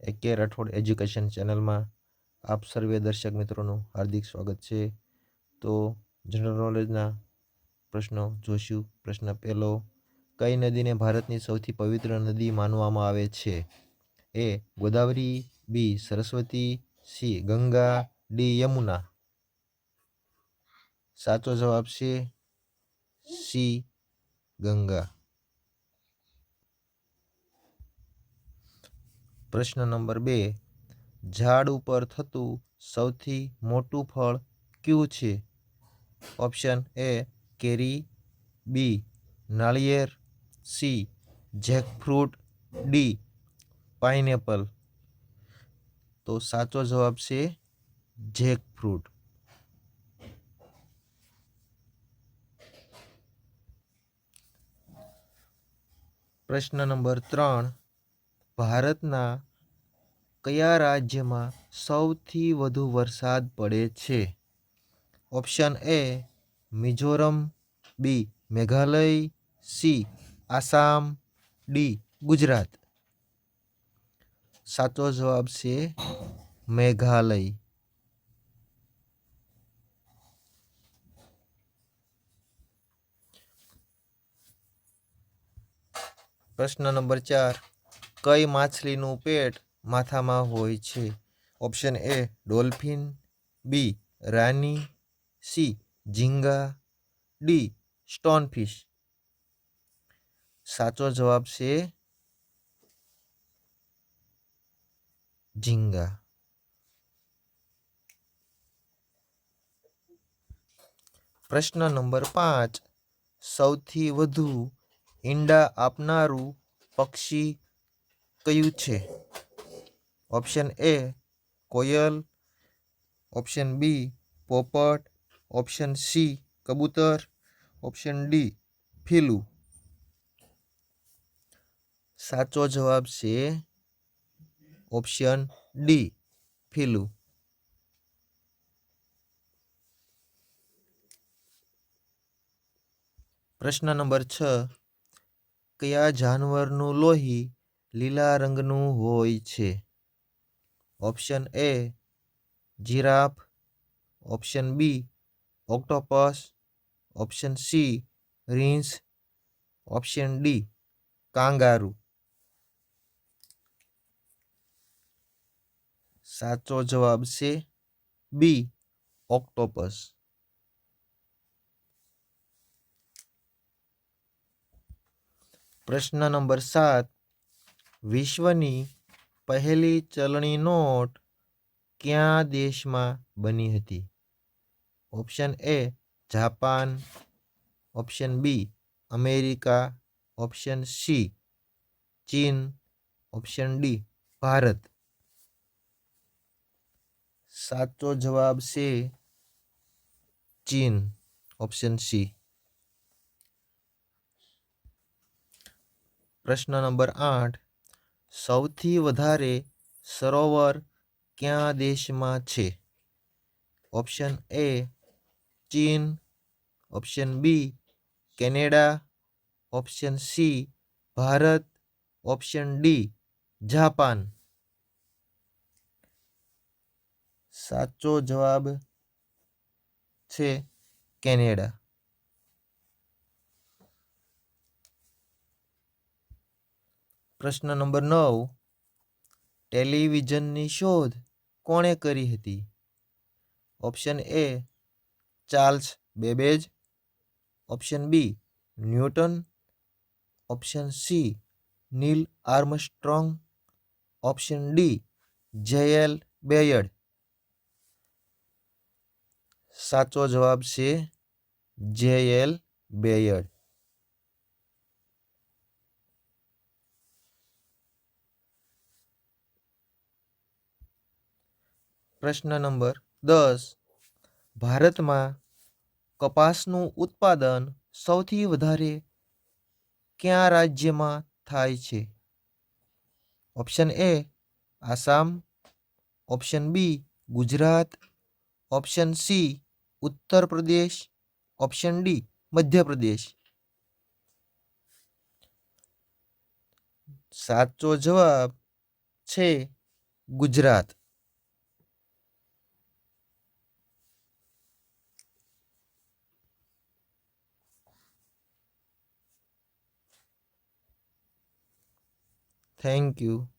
AK Rathod education ચેનલમાં આપ સર્વે દર્શક મિત્રોનું હાર્દિક સ્વાગત છે. તો જનરલ નોલેજના પ્રશ્નો જોશું. પ્રશ્ન પહેલો, કઈ નદીને ભારતની સૌથી પવિત્ર નદી માનવામાં આવે છે? એ ગોદાવરી, બી સરસ્વતી, સી ગંગા, ડી યમુના. સાચો જવાબ છે સી ગંગા. પ્રશ્ન નંબર 2, ઝાડ ઉપર થતું સૌથી મોટું ફળ કયું છે? ઓપ્શન એ કેરી, બી નાળિયેર, સી જેકફ્રૂટ, ડી પાઇનેપલ. તો સાચો જવાબ છે જેકફ્રૂટ. પ્રશ્ન નંબર 3, ભારતના કયા રાજ્યમાં સૌથી વધુ વરસાદ પડે છે? Option A Mizoram, B Meghalaya, C Assam, D Gujarat. સાચો જવાબ છે મેઘાલય. પ્રશ્ન નંબર 4, કઈ માછલીનું પેટ માથામાં હોય છે? ઓપ્શન એ ડોલ્ફિન, બી રાની, સી ઝીંગા, ડી સ્ટોનફિશ. સાચો જવાબ છે ઝીંગા. પ્રશ્ન નંબર 5, સૌથી વધુ ઈંડા આપનારું પક્ષી કયું છે? ઓપ્શન એ કોયલ, ઓપ્શન બી પોપટ, ઓપ્શન સી કબૂતર, ઓપ્શન ડી ફીલું. સાચો જવાબ છે ઓપ્શન ડી ફીલું. પ્રશ્ન નંબર 6, કયા જાનવરનું લોહી લીલા રંગનું હોય છે? Option A giraffe, option B octopus, option C રીંછ, ઓપ્શન ડી કાંગારૂ. સાચો જવાબ છે બી ઓક્ટોપસ. પ્રશ્ન નંબર 7, વિશ્વની પહેલી ચલણી નોટ કયા દેશમાં બની હતી? Option A Japan, option B America, option C ચીન, ઓપ્શન ડી ભારત. સાચો જવાબ છે ચીન, ઓપ્શન સી. પ્રશ્ન નંબર 8, સૌથી વધારે સરોવર કયા દેશમાં છે? ઓપ્શન એ ચીન, option B Canada, option C Bharat, option D Japan. સાચો જવાબ છે કેનેડા. પ્રશ્ન નંબર 9, ટેલિવિઝનની શોધ કોણે કરી હતી? Option A Charles Babbage, option B Newton, option C Neil Armstrong, option D JL Baird. સાચો જવાબ છે JL બેયડ. પ્રશ્ન નંબર 10, ભારતમાં કપાસનું ઉત્પાદન સૌથી વધારે કયા રાજ્યમાં થાય છે? Option A Assam, option B Gujarat, option C Uttar Pradesh, option D Madhya Pradesh. સાચો જવાબ છે ગુજરાત. Thank you.